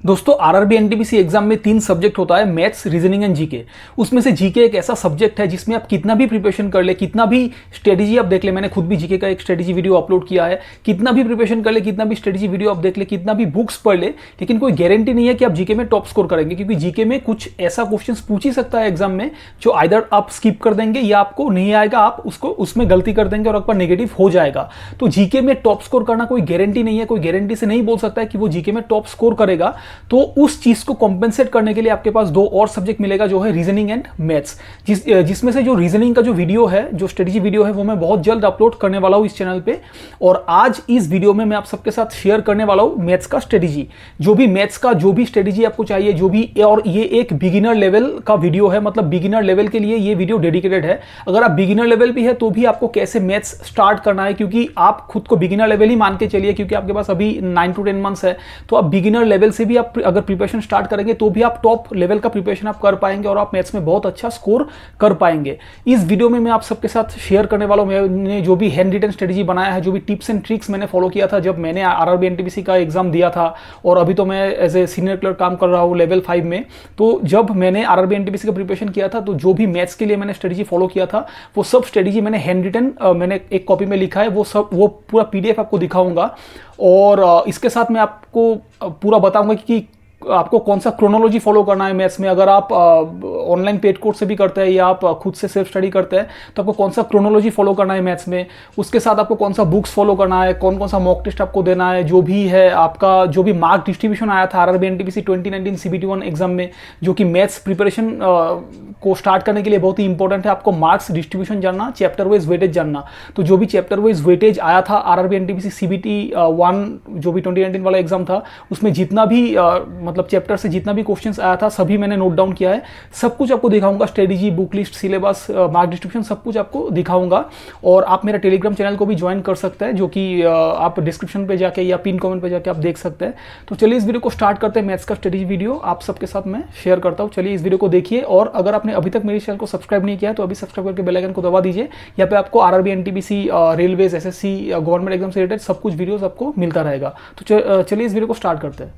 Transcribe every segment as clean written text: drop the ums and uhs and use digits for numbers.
दोस्तों RRB NTPC exam में 3 subject होता है, मैथ्स, रीजनिंग एंड जीके। उसमें से जीके एक ऐसा सब्जेक्ट है जिसमें आप कितना भी प्रिपरेशन कर ले, कितना भी स्ट्रेटेजी आप देख ले, मैंने खुद भी जीके का एक स्ट्रेटेजी वीडियो अपलोड किया है, कितना भी प्रिपरेशन कर ले, कितना भी स्ट्रेटेजी वीडियो आप देख ले, कितना भी बुक्स पढ़ ले, लेकिन कोई गारंटी नहीं है कि आप जीके में टॉप स्कोर करेंगे, क्योंकि जीके में कुछ ऐसा क्वेश्चन पूछ ही सकता है एग्जाम में जो आइदर आप स्किप कर देंगे या आपको नहीं आएगा, आप उसको उसमें गलती कर देंगे और आपका नेगेटिव हो जाएगा। तो जीके में टॉप स्कोर करना कोई गारंटी नहीं है, कोई गारंटी से नहीं बोल सकता है कि वो जीके में टॉप स्कोर करेगा। तो उस चीज को कॉम्पेंसेट करने के लिए आपके पास 2 और सब्जेक्ट मिलेगा, जो है रीजनिंग एंड मैथ्स। जिसमें से जो रीजनिंग का जो वीडियो है, जो स्ट्रेटेजी वीडियो है, वो मैं बहुत जल्द अपलोड करने वाला हूं इस चैनल पे। और आज इस वीडियो में मैं आप सबके साथ शेयर करने वाला हूं मैथ्स का स्ट्रेटेजी। जो भी मैथ्स का जो भी स्ट्रेटेजी आपको चाहिए, जो भी, और ये एक बिगिनर लेवल का वीडियो है, मतलब बिगिनर लेवल के लिए ये वीडियो डेडिकेटेड है। अगर आप बिगिनर लेवल भी है तो भी आपको कैसे मैथ्स स्टार्ट करना है, क्योंकि आप खुद को बिगिनर लेवल ही मान के चलिए, क्योंकि आपके पास अभी 9 to 10 मंथ्स है। तो आप बिगिनर लेवल से भी आप अगर प्रिपरेशन स्टार्ट करेंगे तो भी आप टॉप लेवल का प्रिपरेशन आप कर पाएंगे और आप मैथ्स में बहुत अच्छा स्कोर कर पाएंगे। इस वीडियो में मैं आप सबके साथ शेयर करने वाला हूं मैंने जो भी हैंड रिटन स्ट्रेटेजी बनाया है, जो भी टिप्स एंड ट्रिक्स मैंने फॉलो किया था जब मैंने आरआरबी एनटीपीसी का एग्जाम दिया था, और अभी तो मैं एज ए सीनियर क्लर्क काम कर रहा हूं लेवल 5 में। तो जब मैंने आरआरबी एनटीपीसी का प्रिपरेशन किया था, तो जो भी मैथ्स के लिए मैंने स्ट्रेटेजी फॉलो किया था, वो सब स्ट्रेटेजी मैंने हैंड रिटन मैंने एक कॉपी में लिखा है, वो पूरा पीडीएफ आपको दिखाऊंगा। और इसके साथ मैं आपको पूरा बताऊंगा कि आपको कौन सा क्रोनोलॉजी फॉलो करना है मैथ्स में। अगर आप ऑनलाइन पेड कोर्स से भी करते हैं या आप खुद से सेल्फ स्टडी करते हैं, तो आपको कौन सा क्रोनोलॉजी फॉलो करना है मैथ्स में। उसके साथ आपको कौन सा बुक्स फॉलो करना है, कौन कौन सा मॉक टेस्ट आपको देना है, जो भी है आपका, जो भी मार्क डिस्ट्रीब्यूशन आया था आरआरबी एनटीपीसी 2019 CBT1 एग्जाम में, जो कि मैथ्स प्रिपरेशन को स्टार्ट करने के लिए बहुत ही इंपॉर्टेंट है। आपको मार्क्स डिस्ट्रीब्यूशन जानना, चैप्टर वाइज वेटेज जानना। तो जो भी चैप्टर वाइज वेटेज आया था आरआरबी एनटीपीसी CBT1 जो भी 2019 वाला एग्जाम था, उसमें जितना भी मतलब चैप्टर से जितना भी क्वेश्चंस आया था सभी मैंने नोट डाउन किया है। सब कुछ आपको दिखाऊंगा, strategy, book list, syllabus, mark distribution, सब कुछ आपको दिखाऊंगा। और आप मेरा टेलीग्राम चैनल को भी ज्वाइन कर सकते हैं, जो कि आप डिस्क्रिप्शन पे जाके या पिन कमेंट पे जाके आप देख सकते हैं। तो चलिए इस वीडियो को स्टार्ट करते हैं। मैथ्स का स्ट्रेटेजी वीडियो आप सबके साथ मैं शेयर करता हूँ। चलिए इस वीडियो को देखिए, और अगर आपने अभी तक मेरे चैनल को सब्सक्राइब नहीं किया है तो अभी सब्सक्राइब करके बेल आइकन को दबा दीजिए। यहाँ पे आपको RRB NTPC, railways, SSC, government exam से रिलेटेड सब कुछ वीडियोस आपको मिलता रहेगा। तो चलिए इस वीडियो को स्टार्ट करते हैं।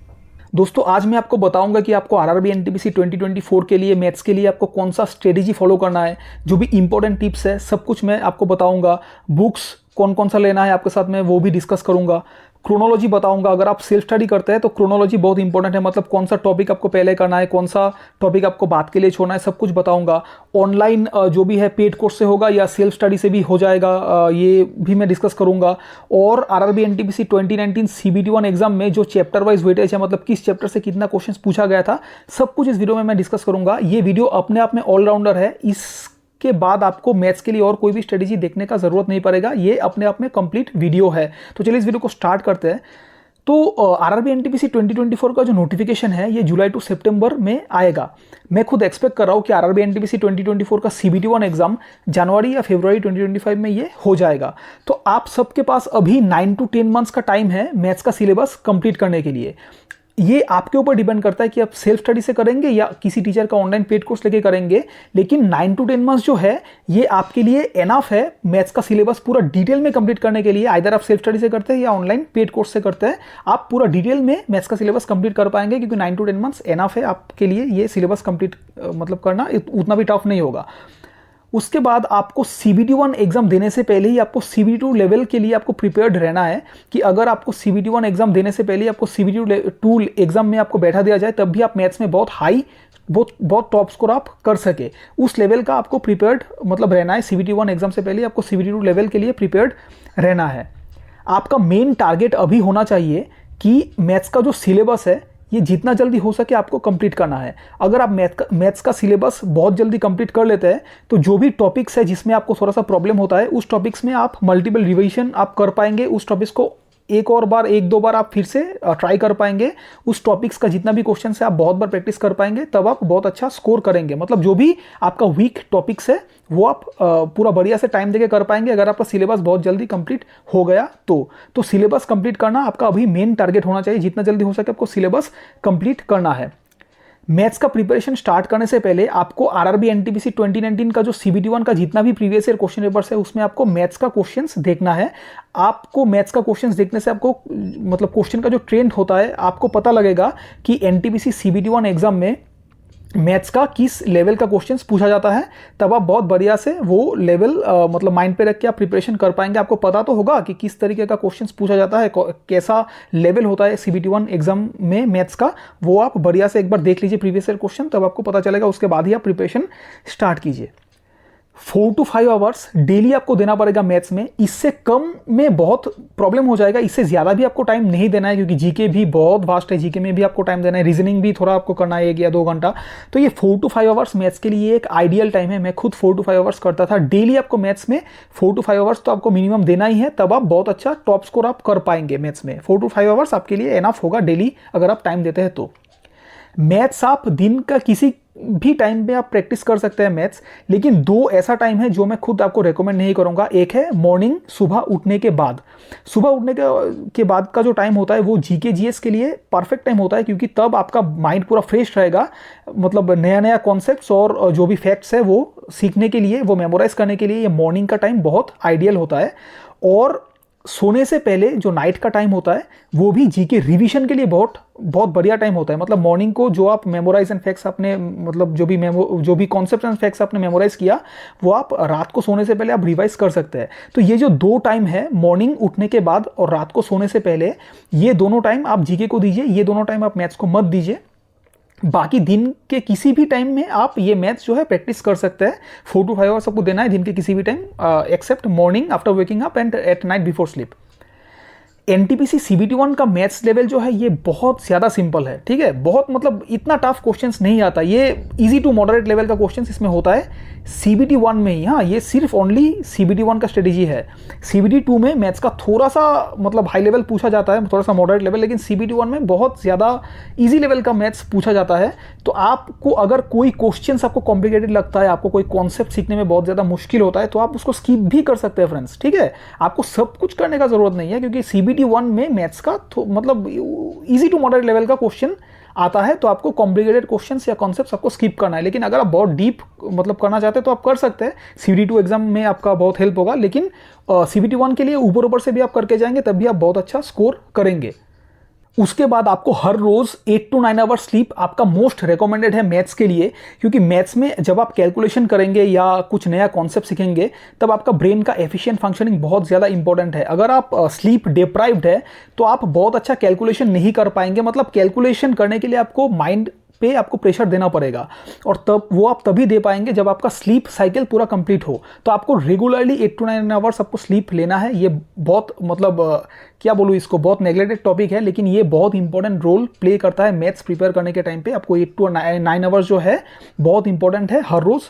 दोस्तों आज मैं आपको बताऊंगा कि आपको आरआरबी एनटीपीसी 2024 के लिए मैथ्स के लिए आपको कौन सा स्ट्रेटेजी फॉलो करना है, जो भी इंपॉर्टेंट टिप्स है सब कुछ मैं आपको बताऊंगा। बुक्स कौन कौन सा लेना है आपके साथ में वो भी डिस्कस करूंगा। क्रोनोलॉजी बताऊंगा, अगर आप सेल्फ स्टडी करते हैं तो क्रोनोलॉजी बहुत इंपॉर्टेंट है, मतलब कौन सा टॉपिक आपको पहले करना है, कौन सा टॉपिक आपको बाद के लिए छोड़ना है, सब कुछ बताऊंगा। ऑनलाइन जो भी है पेड कोर्स से होगा या सेल्फ स्टडी से भी हो जाएगा, ये भी मैं डिस्कस करूंगा। और आरआरबी एनटीपीसी 2019 CBT1 एग्जाम में जो चैप्टर वाइज वेटेज है, मतलब किस चैप्टर से कितना क्वेश्चन पूछा गया था, सब कुछ इस वीडियो में मैं डिस्कस करूंगा। ये वीडियो अपने आप में ऑलराउंडर है, के बाद आपको मैथ्स के लिए और कोई भी स्ट्रेटेजी देखने का जरूरत नहीं पड़ेगा, ये अपने आप में कंप्लीट वीडियो है। तो चलिए इस वीडियो को स्टार्ट करते हैं। तो आरआरबी एनटीपीसी 2024 का जो नोटिफिकेशन है ये जुलाई टू सितंबर में आएगा। मैं खुद एक्सपेक्ट कर रहा हूँ कि आरआरबी एनटीपीसी 2024 का CBT1 एग्जाम जनवरी या फरवरी 2025 में ये हो जाएगा। तो आप सबके पास अभी 9 to 10 मंथ्स का टाइम है मैथ्स का सिलेबस कंप्लीट करने के लिए। ये आपके ऊपर डिपेंड करता है कि आप सेल्फ स्टडी से करेंगे या किसी टीचर का ऑनलाइन पेड कोर्स लेके करेंगे, लेकिन 9 to 10 मंथ्स जो है ये आपके लिए एनफ है मैथ्स का सिलेबस पूरा डिटेल में कंप्लीट करने के लिए। आइदर आप सेल्फ स्टडी से करते हैं या ऑनलाइन पेड कोर्स से करते हैं, आप पूरा डिटेल में मैथ्स का सिलेबस कंप्लीट कर पाएंगे, क्योंकि 9 to 10 मंथ्स एनफ है आपके लिए ये सिलेबस कंप्लीट मतलब करना, उतना भी टफ नहीं होगा। उसके बाद आपको CBT1 एग्जाम देने से पहले ही आपको CBT2 लेवल के लिए आपको प्रिपेयर्ड रहना है, कि अगर आपको CBT1 एग्जाम देने से पहले आपको CBT2 एग्जाम में आपको बैठा दिया जाए, तब भी आप मैथ्स में बहुत टॉप स्कोर आप कर सके, उस लेवल का आपको प्रिपेयर्ड मतलब रहना है। CBT1 एग्जाम से पहले आपको CBT2 लेवल के लिए प्रिपेयर्ड रहना है। आपका मेन टारगेट अभी होना चाहिए कि मैथ्स का जो सिलेबस है ये जितना जल्दी हो सके आपको कंप्लीट करना है। अगर आप मैथ्स का सिलेबस बहुत जल्दी कंप्लीट कर लेते हैं तो जो भी टॉपिक्स है जिसमें आपको थोड़ा सा प्रॉब्लम होता है, उस टॉपिक्स में आप मल्टीपल रिवीजन आप कर पाएंगे, उस टॉपिक्स को एक दो बार आप फिर से ट्राई कर पाएंगे। उस टॉपिक्स का जितना भी क्वेश्चन है आप बहुत बार प्रैक्टिस कर पाएंगे, तब आप बहुत अच्छा स्कोर करेंगे। मतलब जो भी आपका वीक टॉपिक्स है वो आप पूरा बढ़िया से टाइम देके कर पाएंगे, अगर आपका सिलेबस बहुत जल्दी कंप्लीट हो गया तो सिलेबस कंप्लीट करना आपका अभी मेन टारगेट होना चाहिए। जितना जल्दी हो सके आपको सिलेबस कंप्लीट करना है। मैथ्स का प्रिपरेशन स्टार्ट करने से पहले आपको आरआरबी एनटीपीसी 2019 का जो सीबीटी 1 का जितना भी प्रीवियस ईयर क्वेश्चन पेपर्स है उसमें आपको मैथ्स का क्वेश्चंस देखना है। आपको मैथ्स का क्वेश्चंस देखने से आपको मतलब क्वेश्चन का जो ट्रेंड होता है आपको पता लगेगा कि एनटीपीसी सीबीटी 1 एग्जाम में मैथ्स का किस लेवल का क्वेश्चंस पूछा जाता है। तब आप बहुत बढ़िया से वो लेवल मतलब माइंड पे रख के आप प्रिपरेशन कर पाएंगे। आपको पता तो होगा कि किस तरीके का क्वेश्चंस पूछा जाता है, कैसा लेवल होता है सीबीटी 1 एग्जाम में मैथ्स का, वो आप बढ़िया से एक बार देख लीजिए प्रीवियस ईयर क्वेश्चन, तब आपको पता चलेगा। उसके बाद ही आप प्रिपरेशन स्टार्ट कीजिए। 4 to 5 आवर्स डेली आपको देना पड़ेगा मैथ्स में। इससे कम में बहुत प्रॉब्लम हो जाएगा, इससे ज़्यादा भी आपको टाइम नहीं देना है क्योंकि जीके भी बहुत वास्ट है, जीके में भी आपको टाइम देना है, रीजनिंग भी थोड़ा आपको करना है 1 या 2 घंटा। तो ये 4 to 5 आवर्स मैथ्स के लिए एक आइडियल टाइम है। मैं खुद 4 to 5 आवर्स करता था डेली। आपको मैथ्स में 4 to 5 आवर्स तो आपको मिनिमम देना ही है, तब आप बहुत अच्छा टॉप स्कोर आप कर पाएंगे मैथ्स में। 4 to 5 आवर्स आपके लिए एनफ होगा डेली अगर आप टाइम देते हैं तो। मैथ्स आप दिन का किसी भी टाइम पे आप प्रैक्टिस कर सकते हैं मैथ्स, लेकिन 2 ऐसा टाइम है जो मैं खुद आपको रेकमेंड नहीं करूंगा। एक है मॉर्निंग, सुबह उठने के बाद। सुबह उठने के बाद का जो टाइम होता है वो जीके जीएस के लिए परफेक्ट टाइम होता है क्योंकि तब आपका माइंड पूरा फ्रेश रहेगा। मतलब नया नया कॉन्सेप्ट्स और जो भी फैक्ट्स है वो सीखने के लिए, वो मेमोराइज करने के लिए ये मॉर्निंग का टाइम बहुत आइडियल होता है। और सोने से पहले जो नाइट का टाइम होता है वो भी जीके रिवीजन के लिए बहुत बहुत बढ़िया टाइम होता है। मतलब मॉर्निंग को जो आप मेमोराइज एंड फैक्ट्स आपने मतलब जो भी कॉन्सेप्ट एंड फैक्ट्स आपने मेमोराइज किया वो आप रात को सोने से पहले आप रिवाइज कर सकते हैं। तो ये जो 2 टाइम है, मॉर्निंग उठने के बाद और रात को सोने से पहले, ये दोनों टाइम आप जीके को दीजिए, ये दोनों टाइम आप मैथ्स को मत दीजिए। बाकी दिन के किसी भी टाइम में आप ये मैथ्स जो है प्रैक्टिस कर सकते हैं। 4 to 5 आवर्स आपको देना है दिन के किसी भी time except morning after waking up and at night before sleep. NTPC CBT 1 का मैथ्स लेवल जो है ये बहुत ज़्यादा सिंपल है, ठीक है। बहुत मतलब इतना टफ क्वेश्चंस नहीं आता, ये इजी टू मॉडरेट लेवल का क्वेश्चंस इसमें होता है सीबीटी 1 में ही। हाँ, ये सिर्फ ओनली सीबीटी 1 का स्ट्रेटेजी है। सीबीटी 2 में मैथ्स का थोड़ा सा मतलब हाई लेवल पूछा जाता है, थोड़ा सा मॉडरेट लेवल, लेकिन सीबीटी 1 में बहुत ज़्यादा इजी लेवल का मैथ्स पूछा जाता है। तो आपको अगर कोई क्वेश्चंस आपको कॉम्प्लिकेटेड लगता है, आपको कोई कॉन्सेप्ट सीखने में बहुत ज़्यादा मुश्किल होता है, तो आप उसको स्किप भी कर सकते हैं फ्रेंड्स, ठीक है। आपको सब कुछ करने का जरूरत नहीं है क्योंकि सीबीटी 1 में मैथ्स का मतलब इजी टू मॉडरेट लेवल का क्वेश्चन आता है। तो आपको कॉम्प्लिकेटेड क्वेश्चंस या कॉन्सेप्ट्स आपको स्किप करना है। लेकिन अगर आप बहुत डीप मतलब करना चाहते हैं तो आप कर सकते हैं। सीबीटी 2 एग्जाम में आपका बहुत हेल्प होगा, लेकिन सीबीटी 1 के लिए ऊपर ऊपर से भी आप करके जाएंगे तब भी आप बहुत अच्छा स्कोर करेंगे। उसके बाद आपको हर रोज 8 to 9 आवर स्लीप आपका मोस्ट रिकमेंडेड है मैथ्स के लिए, क्योंकि मैथ्स में जब आप कैलकुलेशन करेंगे या कुछ नया कॉन्सेप्ट सीखेंगे तब आपका ब्रेन का एफिशिएंट फंक्शनिंग बहुत ज़्यादा इंपॉर्टेंट है। अगर आप स्लीप डिप्राइव्ड है तो आप बहुत अच्छा कैलकुलेशन नहीं कर पाएंगे। मतलब कैलकुलेशन करने के लिए आपको माइंड पे आपको प्रेशर देना पड़ेगा और तब वो आप तभी दे पाएंगे जब आपका स्लीप साइकिल पूरा कंप्लीट हो। तो आपको रेगुलरली 8 to 9 आवर्स आपको स्लीप लेना है। ये बहुत मतलब क्या बोलूँ इसको, बहुत नेग्लेक्टेड टॉपिक है, लेकिन ये बहुत इंपॉर्टेंट रोल प्ले करता है मैथ्स प्रिपेयर करने के टाइम पे। आपको 8 to 9 आवर्स जो है बहुत इंपॉर्टेंट है। हर रोज़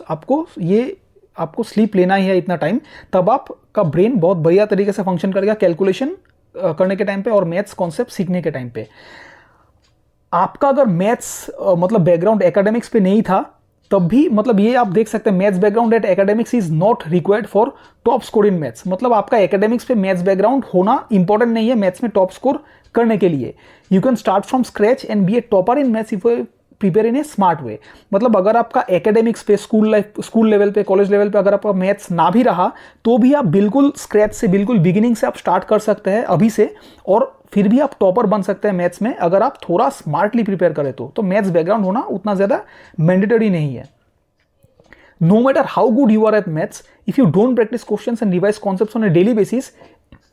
आपको स्लीप लेना ही है इतना टाइम, तब आपका ब्रेन बहुत बढ़िया तरीके से फंक्शन करेगा कैलकुलेशन करने के टाइम पे और मैथ्स कॉन्सेप्ट सीखने के टाइम पे। आपका अगर मैथ्स मतलब बैकग्राउंड एकेडमिक्स पे नहीं था तब भी मतलब ये आप देख सकते हैं maths background at academics is not required for top score in maths. मतलब आपका एकेडमिक्स पे मैथ्स बैकग्राउंड होना इंपॉर्टेंट नहीं है मैथ्स में टॉप स्कोर करने के लिए। You can start from scratch and be a topper in maths if prepare in a smart way. मतलब अगर आपका एकेडमिक्स पे स्कूल लेवल पे कॉलेज लेवल पे अगर आपका मैथ्स ना भी रहा तो भी आप बिल्कुल स्क्रैच से बिल्कुल बिगिनिंग से आप स्टार्ट कर सकते हैं अभी से, और फिर भी आप टॉपर बन सकते हैं मैथ्स में अगर आप थोड़ा स्मार्टली प्रिपेयर करें तो मैथ्स बैकग्राउंड होना उतना ज़्यादा मैंडेटरी नहीं है। No matter how good you are at maths, if you don't practise questions and revise concepts on a daily basis,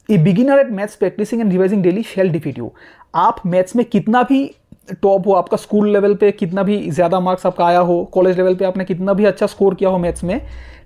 a beginner at maths practising and revising daily shall defeat you. आप maths में कितना भी top हो, आपका school level पे कितना भी ज़्यादा मार्क्स आपका आया हो, कॉलेज लेवल पे आपने कितना भी अच्छा स्कोर किया हो मैथ्स में,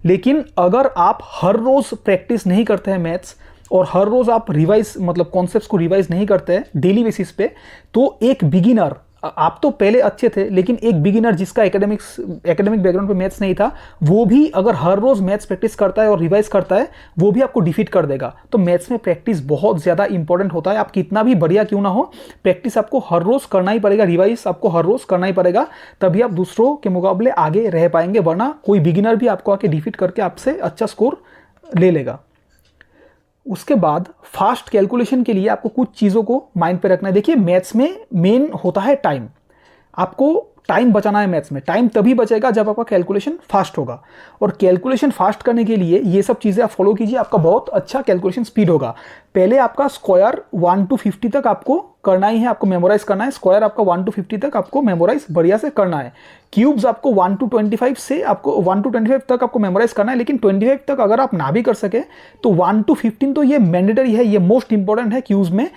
लेकिन अगर आप हर रोज़ प्रैक्टिस नहीं करते हैं मैथ्स और हर रोज़ आप रिवाइज मतलब कॉन्सेप्ट्स को रिवाइज नहीं करते हैं डेली बेसिस पे, तो एक बिगिनर, आप तो पहले अच्छे थे लेकिन एक बिगिनर जिसका एकेडमिक बैकग्राउंड पे मैथ्स नहीं था, वो भी अगर हर रोज़ मैथ्स प्रैक्टिस करता है और रिवाइज करता है वो भी आपको डिफीट कर देगा। तो मैथ्स में प्रैक्टिस बहुत ज़्यादा इंपॉर्टेंट होता है। आप कितना भी बढ़िया क्यों ना हो, प्रैक्टिस आपको हर रोज़ करना ही पड़ेगा, रिवाइज आपको हर रोज़ करना ही पड़ेगा, तभी आप दूसरों के मुकाबले आगे रह पाएंगे, वरना कोई बिगिनर भी आपको आके डिफीट करके आपसे अच्छा स्कोर ले लेगा। उसके बाद फास्ट कैलकुलेशन के लिए आपको कुछ चीज़ों को माइंड पे रखना है। देखिए मैथ्स में मेन होता है टाइम। आपको टाइम बचाना है मैथ्स में। टाइम तभी बचेगा जब आपका कैलकुलेशन फास्ट होगा, और कैलकुलेशन फास्ट करने के लिए ये सब चीज़ें आप फॉलो कीजिए, आपका बहुत अच्छा कैलकुलेशन स्पीड होगा। पहले आपका स्क्वायर 1 to 50 तक आपको करना ही है, आपको मेमोराइज करना है। स्क्वायर आपका 1 to 50 तक आपको मेमोराइज बढ़िया से करना है। क्यूब्स आपको 1 to 25 से आपको 1 to 25 तक आपको मेमोराइज करना है, लेकिन 25 तक अगर आप ना भी कर सके तो 1 to 15 तो ये मैंडेटरी है, ये मोस्ट इंपॉर्टेंट है। क्यूब्स में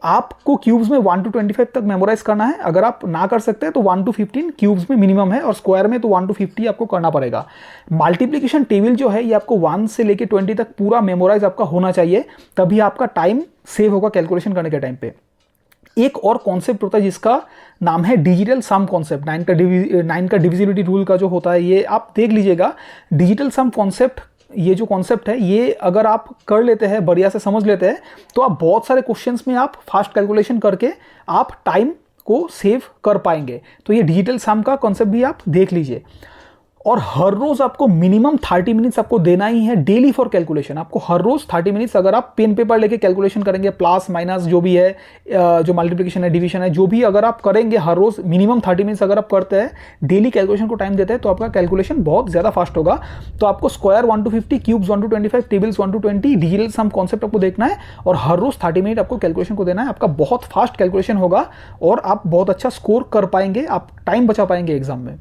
आपको क्यूब्स में 1 to 25 तक मेमोराइज करना है। अगर आप ना कर सकते हैं तो 1 to 15 क्यूब्स में मिनिमम है, और स्क्वायर में तो 1 to 50 आपको करना पड़ेगा। मल्टीप्लिकेशन टेबल जो है ये आपको 1 से लेके 20 तक पूरा मेमोराइज आपका होना चाहिए, तभी आपका टाइम सेव होगा कैलकुलेशन करने के टाइम पे। एक और कॉन्सेप्ट होता है जिसका नाम है डिजिटल सम कॉन्सेप्ट। 9 का डिविजिबिलिटी रूल का जो होता है ये आप देख लीजिएगा। डिजिटल सम कॉन्सेप्ट, ये जो कॉन्सेप्ट है ये अगर आप कर लेते हैं, बढ़िया से समझ लेते हैं, तो आप बहुत सारे क्वेश्चंस में आप फास्ट कैलकुलेशन करके आप टाइम को सेव कर पाएंगे। तो ये डिजिटल सम का कॉन्सेप्ट भी आप देख लीजिए। और हर रोज आपको मिनिमम 30 मिनट्स आपको देना ही है डेली फॉर कैलकुलेशन। आपको हर रोज 30 मिनट्स अगर आप पेन पेपर लेके कैलकुलेशन करेंगे, प्लस माइनस जो भी है, जो मल्टीप्लिकेशन है, डिवीजन है, जो भी अगर आप करेंगे हर रोज मिनिमम 30 मिनट्स अगर आप करते हैं, डेली कैलकुलेशन को टाइम देते हैं, तो आपका कैलकुलेशन बहुत ज्यादा फास्ट होगा। तो आपको square 1 to 50, cubes 1 to 25, tables 1 to 20, digital sum concept आपको देखना है, और हर रोज 30 मिनट आपको कैलकुलेशन को देना है। आपका बहुत फास्ट कैलकुलेशन होगा और आप बहुत अच्छा स्कोर कर पाएंगे, आप टाइम बचा पाएंगे एग्जाम में।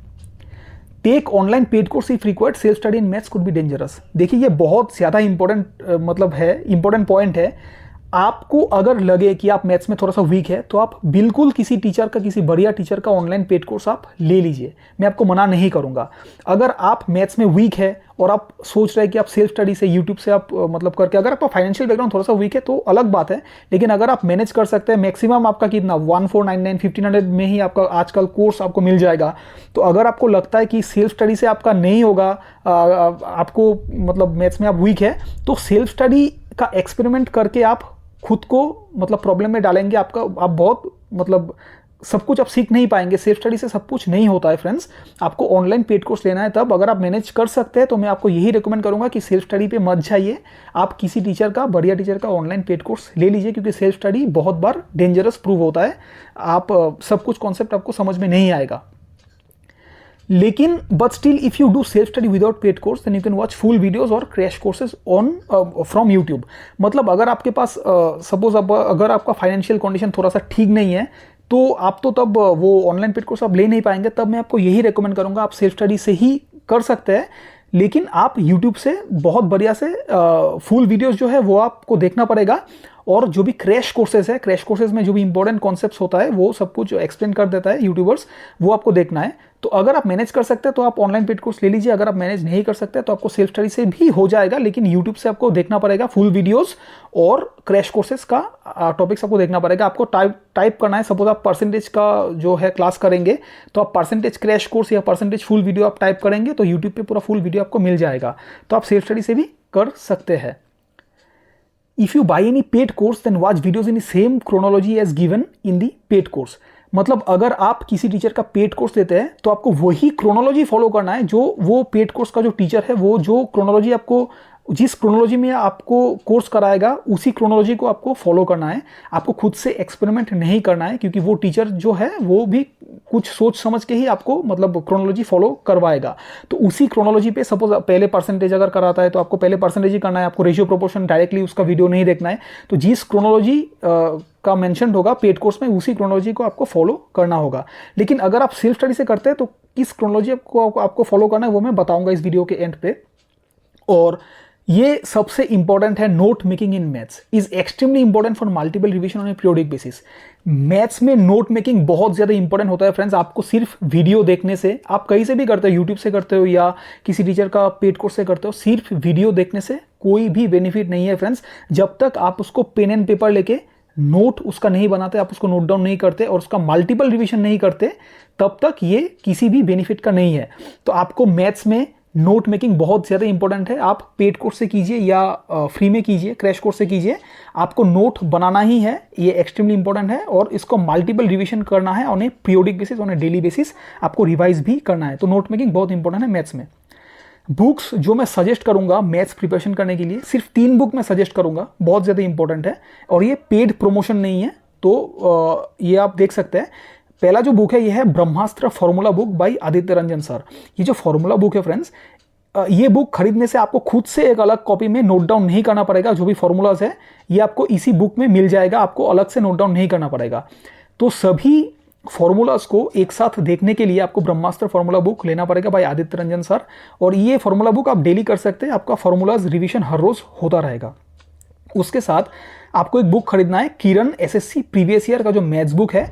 Take online paid course if required, self study in maths could be dangerous. देखिए ये बहुत ज़्यादा इंपॉर्टेंट पॉइंट है। आपको अगर लगे कि आप मैथ्स में थोड़ा सा वीक है, तो आप बिल्कुल किसी टीचर का, किसी बढ़िया टीचर का ऑनलाइन पेड कोर्स आप ले लीजिए, मैं आपको मना नहीं करूंगा। अगर आप मैथ्स में वीक है और आप सोच रहे हैं कि आप सेल्फ स्टडी से यूट्यूब से आप करके, अगर आपका फाइनेंशियल बैकग्राउंड थोड़ा सा वीक है तो अलग बात है, लेकिन अगर आप मैनेज कर सकते हैं, मैक्सिमम आपका कितना 1499 1500 में ही आपका आजकल कोर्स आपको मिल जाएगा। तो अगर आपको लगता है कि सेल्फ स्टडी से आपका नहीं होगा, आपको मैथ्स में आप वीक है, तो सेल्फ स्टडी का एक्सपेरिमेंट करके आप खुद को प्रॉब्लम में डालेंगे। आप बहुत सब कुछ आप सीख नहीं पाएंगे। सेल्फ स्टडी से सब कुछ नहीं होता है फ्रेंड्स। आपको ऑनलाइन पेड कोर्स लेना है, तब अगर आप मैनेज कर सकते हैं तो मैं आपको यही रिकमेंड करूंगा कि सेल्फ स्टडी पे मत जाइए, आप किसी टीचर का, बढ़िया टीचर का ऑनलाइन पेड कोर्स ले लीजिए, क्योंकि सेल्फ स्टडी बहुत बार डेंजरस प्रूव होता है। आप सब कुछ कॉन्सेप्ट आपको समझ में नहीं आएगा। लेकिन but still if you do self study without paid course then you can watch full videos और crash courses on from YouTube. अगर आपके पास सपोज अगर आपका फाइनेंशियल कंडीशन थोड़ा सा ठीक नहीं है, तो आप तो तब वो ऑनलाइन पेड कोर्स आप ले नहीं पाएंगे। तब मैं आपको यही रेकमेंड करूंगा, आप सेल्फ स्टडी से ही कर सकते हैं, लेकिन आप यूट्यूब से बहुत बढ़िया से फुल वीडियोस जो है वो आपको देखना पड़ेगा। और जो भी क्रैश कोर्सेज है, क्रैश कोर्सेज में जो भी इंपॉर्टेंट कॉन्सेप्ट्स होता है वो सब कुछ एक्सप्लेन कर देता है यूट्यूबर्स, वो आपको देखना है। तो अगर आप मैनेज कर सकते हैं तो आप ऑनलाइन पेड कोर्स ले लीजिए। अगर आप मैनेज नहीं कर सकते तो आपको सेल्फ स्टडी से भी हो जाएगा, लेकिन यूट्यूब से आपको देखना पड़ेगा फुल वीडियोस और क्रैश कोर्सेज का टॉपिक्स आपको देखना पड़ेगा। आपको टाइप करना है, सपोज आप परसेंटेज का जो है क्लास करेंगे, तो आप परसेंटेज क्रैश कोर्स या परसेंटेज फुल वीडियो आप टाइप करेंगे तो यूट्यूब पे पूरा फुल वीडियो आपको मिल जाएगा। तो आप सेल्फ स्टडी से भी कर सकते हैं। If you buy any paid course, then watch videos in the same chronology as given in the paid course. अगर आप किसी टीचर का पेड कोर्स लेते हैं तो आपको वही क्रोनोलॉजी फॉलो करना है जो वो पेड कोर्स का जो टीचर है, वो जो क्रोनोलॉजी आपको, जिस क्रोनोलॉजी में आपको कोर्स कराएगा उसी क्रोनोलॉजी को आपको फॉलो करना है। आपको खुद से एक्सपेरिमेंट नहीं करना है, क्योंकि वो टीचर जो है वो भी कुछ सोच समझ के ही आपको क्रोनोलॉजी फॉलो करवाएगा। तो उसी क्रोनोलॉजी पे सपोज पहले परसेंटेज अगर कराता है तो आपको पहले परसेंटेज ही करना है, आपको रेशियो प्रोपोर्शन डायरेक्टली उसका वीडियो नहीं देखना है। तो जिस क्रोनोलॉजी का मेंशन होगा पेड कोर्स में, उसी क्रोनोलॉजी को आपको फॉलो करना होगा। लेकिन अगर आप सेल्फ स्टडी से करते हैं तो किस क्रोनोलॉजी आपको फॉलो करना है वो मैं बताऊंगा इस वीडियो के एंड पे। और ये सबसे इंपॉर्टेंट है, note making in maths is extremely important for multiple revision on A periodic basis. Maths में नोट मेकिंग बहुत ज्यादा इंपॉर्टेंट होता है फ्रेंड्स। आपको सिर्फ वीडियो देखने से, आप कहीं से भी करते हो, यूट्यूब से करते हो या किसी टीचर का पेड कोर्स से करते हो, सिर्फ वीडियो देखने से कोई भी बेनिफिट नहीं है फ्रेंड्स। जब तक आप उसको पेन एंड पेपर लेके नोट उसका नहीं बनाते, आप उसको नोट डाउन नहीं करते और उसका मल्टीपल रिवीजन नहीं करते, तब तक ये किसी भी बेनिफिट का नहीं है। तो आपको मैथ्स में नोट मेकिंग बहुत ज़्यादा इंपॉर्टेंट है। आप पेड कोर्स से कीजिए या फ्री में कीजिए, क्रैश कोर्स से कीजिए, आपको नोट बनाना ही है, ये एक्सट्रीमली इंपॉर्टेंट है। और इसको मल्टीपल रिवीजन करना है on A periodic basis, on a daily basis आपको रिवाइज भी करना है। तो नोट मेकिंग बहुत इंपॉर्टेंट है मैथ्स में। बुक्स जो मैं सजेस्ट करूंगा मैथ्स प्रिपरेशन करने के लिए, सिर्फ 3 बुक मैं सजेस्ट करूंगा, बहुत ज़्यादा इंपॉर्टेंट है और ये पेड प्रमोशन नहीं है, तो ये आप देख सकते हैं। पहला जो बुक है ये है Brahmastra formula book by Aditya Ranjan sir. ये जो फॉर्मूला बुक है फ्रेंड्स, ये बुक खरीदने से आपको खुद से एक अलग कॉपी में नोट डाउन नहीं करना पड़ेगा। जो भी फॉर्मूलाज है ये आपको इसी बुक में मिल जाएगा, आपको अलग से नोट डाउन नहीं करना पड़ेगा। तो सभी फॉर्मूलाज को एक साथ देखने के लिए आपको ब्रह्मास्त्र फॉर्मूला बुक लेना पड़ेगा भाई आदित्य रंजन सर। और ये फॉर्मूला बुक आप डेली कर सकते हैं, आपका फॉर्मूलाज रिवीजन हर रोज होता रहेगा। उसके साथ आपको एक बुक खरीदना है, किरण एसएससी प्रीवियस ईयर का जो मैथ्स बुक है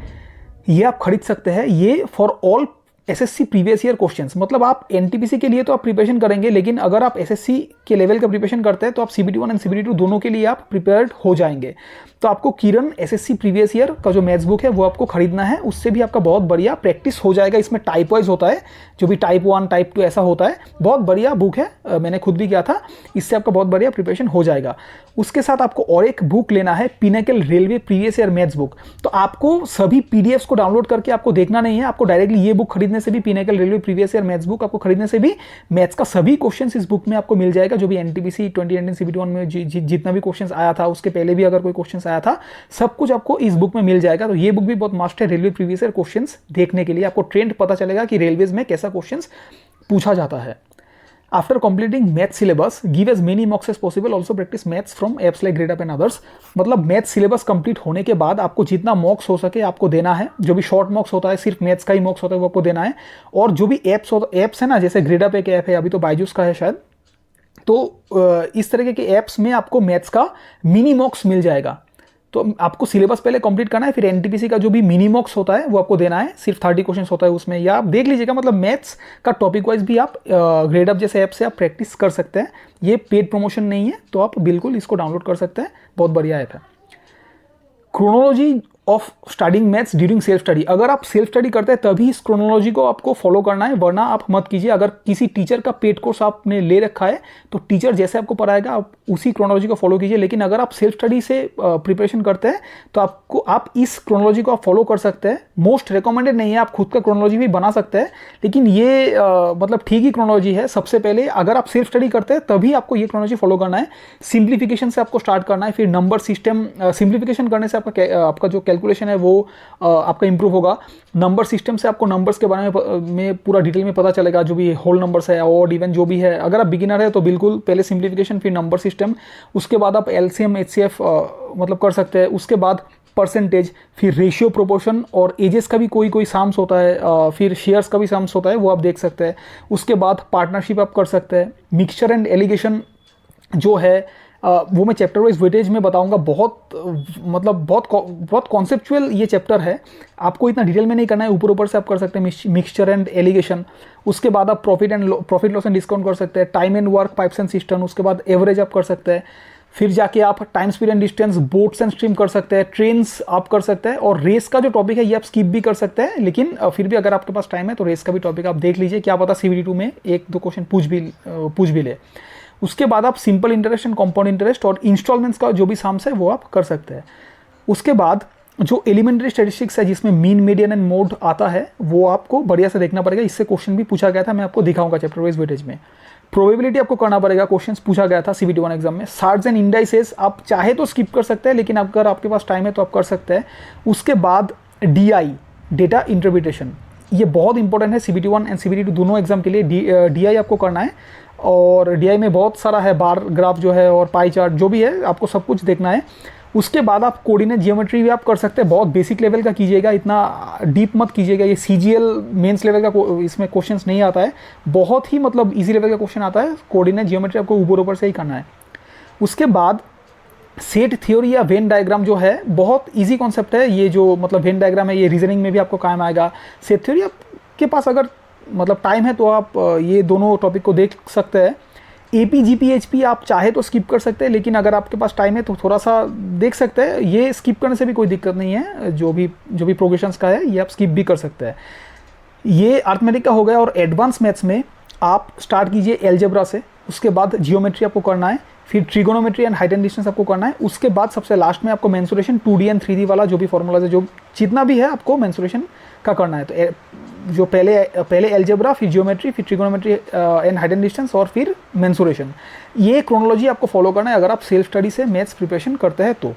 ये आप खरीद सकते हैं। ये for all SSC previous year questions, मतलब आप एनटीपीसी के लिए तो आप प्रिपरेशन करेंगे, लेकिन अगर आप एसएससी के लेवल का प्रिपरेशन करते हैं तो आप सीबीटी 1 एंड सीबीटी 2 दोनों के लिए आप प्रिपेयर्ड हो जाएंगे। तो आपको किरण एसएससी प्रीवियस ईयर का जो मैथ्स बुक है वो आपको खरीदना है, उससे भी आपका बहुत बढ़िया प्रैक्टिस हो जाएगा। इसमें टाइप वाइज होता है, जो भी टाइप 1 टाइप 2 ऐसा होता है। बहुत बढ़िया बुक है, मैंने खुद भी किया था, इससे आपका बहुत बढ़िया प्रिपरेशन हो जाएगा। उसके साथ आपको और एक बुक लेना है, pinnacle railway previous year maths book. तो आपको सभी पीडीएफ्स को डाउनलोड करके आपको देखना नहीं है, आपको डायरेक्टली ये बुक खरीदने से भी, pinnacle railway previous year maths book आपको खरीदने से भी मैथ्स का सभी क्वेश्चन इस बुक में आपको मिल जाएगा। जो भी एनटीपीसी 2019 सीबीटी 1 में जितना भी क्वेश्चन आया था, उसके पहले भी अगर कोई क्वेश्चन आया था, सब कुछ आपको इस बुक में मिल जाएगा। तो ये बुक भी बहुत मस्ट है रेलवे प्रीवियस ईयर क्वेश्चंस देखने के लिए। आपको ट्रेंड पता चलेगा कि रेलवेज में कैसा क्वेश्चंस पूछा जाता है। After completing math syllabus give as many mocks as possible, also practise maths from apps like Gradeup and others. मतलब मैथ सिलेबस कंप्लीट होने के बाद आपको जितना मॉक्स हो सके आपको देना है। जो भी शॉर्ट मॉक्स होता है, सिर्फ मैथ्स का ही मॉक्स होता है, वो आपको देना है। और जो भी एप्स है ना, जैसे ग्रेडअप एक ऐप है, अभी तो बायजूस का है शायद, तो इस तरीके के ऐप्स में आपको मैथ्स का मिनी मॉक्स मिल जाएगा। तो आपको सिलेबस पहले कंप्लीट करना है, फिर एनटीपीसी का जो भी मिनी मॉक्स होता है वो आपको देना है। सिर्फ 30 क्वेश्चन होता है उसमें, या आप देख लीजिएगा। मतलब मैथ्स का टॉपिक वाइज भी आप ग्रेडअप जैसे ऐप से आप प्रैक्टिस कर सकते हैं। ये पेड प्रमोशन नहीं है, तो आप बिल्कुल इसको डाउनलोड कर सकते हैं, बहुत बढ़िया ऐप है। Chronology of studying maths during self study, अगर आप सेल्फ स्टडी करते हैं तभी इस क्रोनोलॉजी को आपको फॉलो करना है, वरना आप मत कीजिए। अगर किसी टीचर का पेड कोर्स आपने ले रखा है तो टीचर जैसे आपको पढ़ाएगा आप उसी क्रोनोलॉजी को फॉलो कीजिए। लेकिन अगर आप सेल्फ स्टडी से प्रिपरेशन करते हैं तो आप इस क्रोनोलॉजी को आप फॉलो कर सकते हैं। मोस्ट रिकमेंडेड नहीं है, आप खुद का क्रोनोलॉजी भी बना सकते हैं, लेकिन ये मतलब ठीक ही क्रोनोलॉजी है। सबसे पहले अगर आप सेल्फ स्टडी करते हैं तभी आपको ये क्रोनोलॉजी फॉलो करना है। सिंप्लीफिकेशन से आपको स्टार्ट करना है, फिर नंबर सिस्टम, सिंप्लीफिकेशन करने से आपका जो कैलकुलेशन है वो आपका इंप्रूव होगा। नंबर सिस्टम से आपको नंबर्स के बारे में पूरा डिटेल में पता चलेगा, जो भी होल नंबर्स है, ऑड इवन जो भी है। अगर आप बिगिनर है तो बिल्कुल पहले सिंप्लीफिकेशन, फिर नंबर सिस्टम, उसके बाद आप एलसीएम एचसीएफ मतलब कर सकते हैं। उसके बाद परसेंटेज, फिर रेशियो प्रोपोर्शन, और एजेस का भी कोई साम्स होता है, फिर शेयर्स का भी साम्स होता है, वो आप देख सकते हैं। उसके बाद पार्टनरशिप आप कर सकते हैं। मिक्सचर एंड एलिगेशन जो है वो मैं चैप्टर वाइज वेटेज में बताऊंगा। बहुत कॉन्सेप्चुअल ये चैप्टर है, आपको इतना डिटेल में नहीं करना है, ऊपर ऊपर से आप कर सकते हैं मिक्सचर एंड एलिगेशन। उसके बाद आप प्रॉफिट लॉस एंड डिस्काउंट कर सकते हैं। Time and work, pipes and system, उसके बाद एवरेज आप कर सकते हैं। फिर जाके आप time, speed and distance, boats and stream कर सकते हैं। ट्रेन्स आप कर सकते हैं। और रेस का जो टॉपिक है ये आप स्किप भी कर सकते हैं, लेकिन फिर भी अगर आपके पास टाइम है तो रेस का भी टॉपिक आप देख लीजिए, क्या पता सीबीटी 2 में 1-2 क्वेश्चन पूछ भी ले। उसके बाद आप simple interest and compound interest और इंस्टॉलमेंट्स का जो भी साम्स है वो आप कर सकते हैं। उसके बाद जो एलिमेंट्री स्टैटिस्टिक्स है जिसमें मीन, मीडियन एंड मोड आता है, वो आपको बढ़िया से देखना पड़ेगा। इससे क्वेश्चन भी पूछा गया था, मैं आपको दिखाऊंगा चैप्टर वाइज वेटेज में। प्रोबेबिलिटी आपको करना पड़ेगा, क्वेश्चंस पूछा गया था सीबीटी 1 एग्जाम में। सार्ट्स एंड इंडाइसेस आप चाहे तो स्किप कर सकते हैं, लेकिन अगर आपके पास टाइम है तो आप कर सकते हैं। उसके बाद डीआई, डेटा इंटरप्रिटेशन, ये बहुत इंपॉर्टेंट है सीबीटी 1 एंड सीबीटी 2 दोनों एग्जाम के लिए। डीआई आपको करना है, और डीआई में बहुत सारा है, बार ग्राफ जो है और पाई चार्ट जो भी है, आपको सब कुछ देखना है। उसके बाद आप कोऑर्डिनेट जियोमेट्री भी आप कर सकते हैं, बहुत बेसिक लेवल का कीजिएगा, इतना डीप मत कीजिएगा। ये सीजीएल मेंस लेवल का इसमें क्वेश्चंस नहीं आता है, बहुत ही मतलब इजी लेवल का क्वेश्चन आता है। कोऑर्डिनेट जियोमेट्री आपको ऊपर ऊपर से ही करना है। उसके बाद सेट थ्योरी या वेन डायग्राम जो है, बहुत इजी कॉन्सेप्ट है ये। जो मतलब वेन डायग्राम है ये रीजनिंग में भी आपको काम आएगा। सेट थ्योरी आपके पास अगर मतलब टाइम है तो आप ये दोनों टॉपिक को देख सकते हैं। एपी जीपीएचपी आप चाहे तो स्किप कर सकते हैं, लेकिन अगर आपके पास टाइम है तो थोड़ा सा देख सकते हैं। ये स्किप करने से भी कोई दिक्कत नहीं है, जो भी प्रोग्रेशंस का है ये आप स्किप भी कर सकते हैं। ये अर्थमेटिक का हो गया। और एडवांस मैथ्स में आप स्टार्ट कीजिए एलजेब्रा से, उसके बाद जियोमेट्री आपको करना है, फिर trigonometry and height and distance आपको करना है। उसके बाद सबसे लास्ट में आपको मेंसुरेशन 2D एंड 3D वाला जो भी फॉर्मूलाज है, जो जितना भी है आपको मेंसुरेशन का करना है। तो जो पहले एलजेब्रा, फिर जियोमेट्री, फिर trigonometry and height and distance, और फिर मेंसुरेशन। ये क्रोनोलॉजी आपको फॉलो करना है अगर आप सेल्फ स्टडी से मैथ्स प्रिपरेशन करते हैं तो।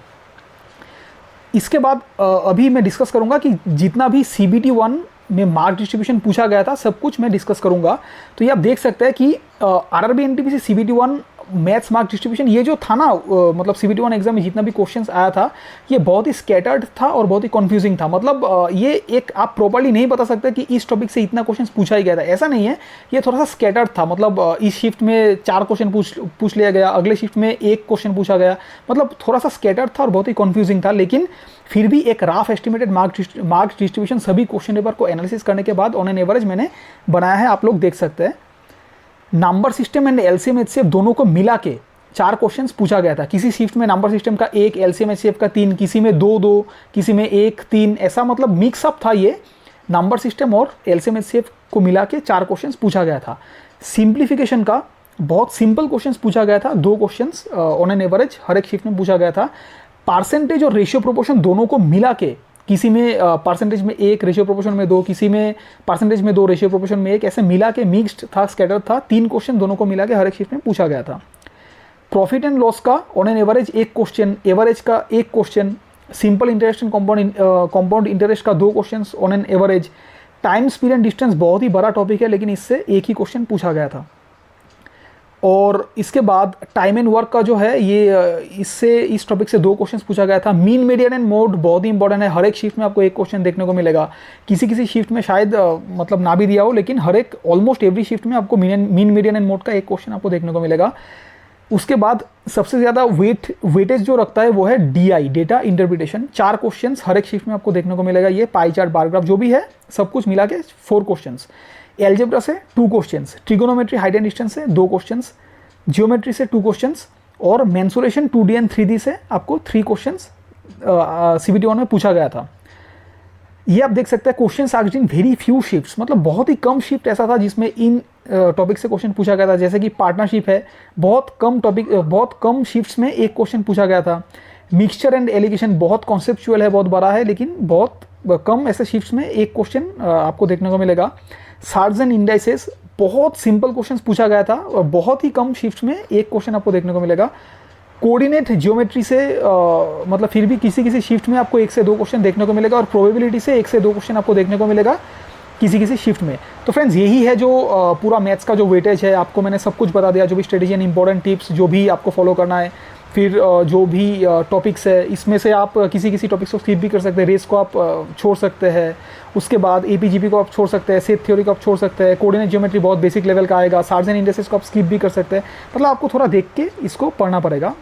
इसके बाद अभी मैं डिस्कस करूंगा कि जितना भी CBT 1 में मार्क डिस्ट्रीब्यूशन पूछा गया था सब कुछ मैं डिस्कस करूंगा। तो ये आप देख सकते हैं कि RRB NTPC CBT 1 maths mark distribution ये जो था ना, मतलब CBT 1 एग्जाम में जितना भी क्वेश्चंस आया था ये बहुत ही स्कैटर्ड था और बहुत ही कंफ्यूजिंग था। मतलब ये एक आप प्रॉपर्ली नहीं बता सकते कि इस टॉपिक से इतना क्वेश्चंस पूछा ही गया था, ऐसा नहीं है। ये थोड़ा सा स्कैटर्ड था, मतलब इस शिफ्ट में 4 क्वेश्चन पूछ लिया गया, अगले शिफ्ट में 1 क्वेश्चन पूछा गया, मतलब थोड़ा सा स्कैटर्ड था और बहुत ही कन्फ्यूजिंग था। लेकिन फिर भी एक राफ एस्टिमेटेड मार्क डिस्ट्रीब्यूशन सभी क्वेश्चन पेपर को एनालिसिस करने के बाद ऑन एन एवरेज मैंने बनाया है, आप लोग देख सकते हैं। Number system and LCM HCF दोनों को मिला के 4 क्वेश्चंस पूछा गया था। किसी शिफ्ट में नंबर सिस्टम का 1, LCM HCF का 3, किसी में 2, किसी में 1, 3, ऐसा मतलब मिक्सअप था ये। नंबर सिस्टम और LCM HCF को मिला के 4 क्वेश्चंस पूछा गया था। सिंप्लीफिकेशन का बहुत सिंपल क्वेश्चंस पूछा गया था, 2 क्वेश्चंस ऑन एन एवरेज हर एक शिफ्ट में पूछा गया था। परसेंटेज और रेशियो प्रोपोर्शन दोनों को मिला के, किसी में परसेंटेज में 1, रेशियो प्रोपोर्शन में 2, किसी में परसेंटेज में 2, रेशियो प्रोपोर्शन में 1, ऐसे मिला के मिक्स्ड था, स्कैटर था। 3 क्वेश्चन दोनों को मिला के हर एक शिफ्ट में पूछा गया था। प्रॉफिट एंड लॉस का on an average 1 question, average का 1 question, simple interest and compound interest का 2 question on an average. Time speed and distance बहुत ही बड़ा टॉपिक है लेकिन इससे 1 ही क्वेश्चन पूछा गया था। और इसके बाद टाइम एंड वर्क का जो है ये इससे इस टॉपिक से 2 क्वेश्चंस पूछा गया था। मीन मीडियन एंड मोड बहुत ही इंपॉर्टेंट है, हर एक शिफ्ट में आपको 1 क्वेश्चन देखने को मिलेगा। किसी किसी शिफ्ट में शायद मतलब ना भी दिया हो, लेकिन हर एक ऑलमोस्ट एवरी शिफ्ट में आपको मीन मीडियन एंड मोड का 1 क्वेश्चन आपको देखने को मिलेगा। उसके बाद सबसे ज़्यादा वेटेज जो रखता है वो है DI, डेटा इंटरप्रिटेशन। 4 क्वेश्चंस हर एक शिफ्ट में आपको देखने को मिलेगा। ये पाई चार्ट, बार ग्राफ जो भी है सब कुछ मिला के 4 क्वेश्चंस। एल्जेब्रा से 2 questions, trigonometry height and distance से 2 क्वेश्चंस, जियोमेट्री से 2 क्वेश्चंस और मेंसुरेशन 2D एंड 3D से आपको 3 क्वेश्चंस CBT 1 में पूछा गया था। ये आप देख सकते हैं questions asked in very few shifts, मतलब बहुत ही कम शिफ्ट ऐसा था जिसमें इन टॉपिक से क्वेश्चन पूछा गया था। जैसे कि पार्टनरशिप है, बहुत कम शिफ्ट्स में 1 क्वेश्चन पूछा गया था। मिक्सचर एंड एलिगेशन बहुत कॉन्सेप्चुअल है, बहुत बड़ा है, लेकिन बहुत कम ऐसे शिफ्ट्स में 1 क्वेश्चन आपको देखने को मिलेगा। सार्ट्स एंड इंडाइसेस बहुत सिंपल क्वेश्चंस पूछा गया था और बहुत ही कम शिफ्ट्स में 1 क्वेश्चन आपको देखने को मिलेगा। कोऑर्डिनेट ज्योमेट्री से मतलब फिर भी किसी किसी शिफ्ट में आपको 1 से 2 क्वेश्चन देखने को मिलेगा और प्रोबेबिलिटी से 1 से 2 क्वेश्चन आपको देखने को मिलेगा किसी किसी शिफ्ट में। तो फ्रेंड्स यही है जो पूरा मैथ्स का जो वेटेज है, आपको मैंने सब कुछ बता दिया, जो भी स्ट्रेटेजी एंड इंपॉर्टेंट टिप्स जो भी आपको फॉलो करना है। फिर जो भी टॉपिक्स है इसमें से आप किसी किसी टॉपिक्स को स्किप भी कर सकते हैं। रेस को आप छोड़ सकते हैं, उसके बाद APGP को आप छोड़ सकते हैं, सेट थ्योरी को आप छोड़ सकते हैं, कोऑर्डिनेट ज्योमेट्री बहुत बेसिक लेवल का आएगा, सार्ट्स एंड इंडाइसेस को आप स्किप भी कर सकते हैं। मतलब आपको थोड़ा देख के इसको पढ़ना पड़ेगा।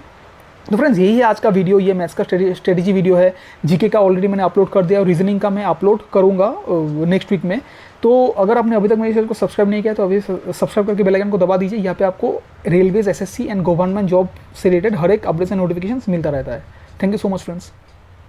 तो फ्रेंड्स यही है आज का वीडियो, ये मैथ्स का स्ट्रेटेजी वीडियो है। जीके का ऑलरेडी मैंने अपलोड कर दिया और रीजनिंग का मैं अपलोड करूँगा नेक्स्ट वीक में। तो अगर आपने अभी तक मेरे चैनल को सब्सक्राइब नहीं किया तो अभी सब्सक्राइब करके बेल आइकन को दबा दीजिए। यहाँ पे आपको railways, SSC and government job से रिलेटेड हर एक अपडेट्स एंड नोटिफिकेशन मिलता रहता है। Thank you so much friends.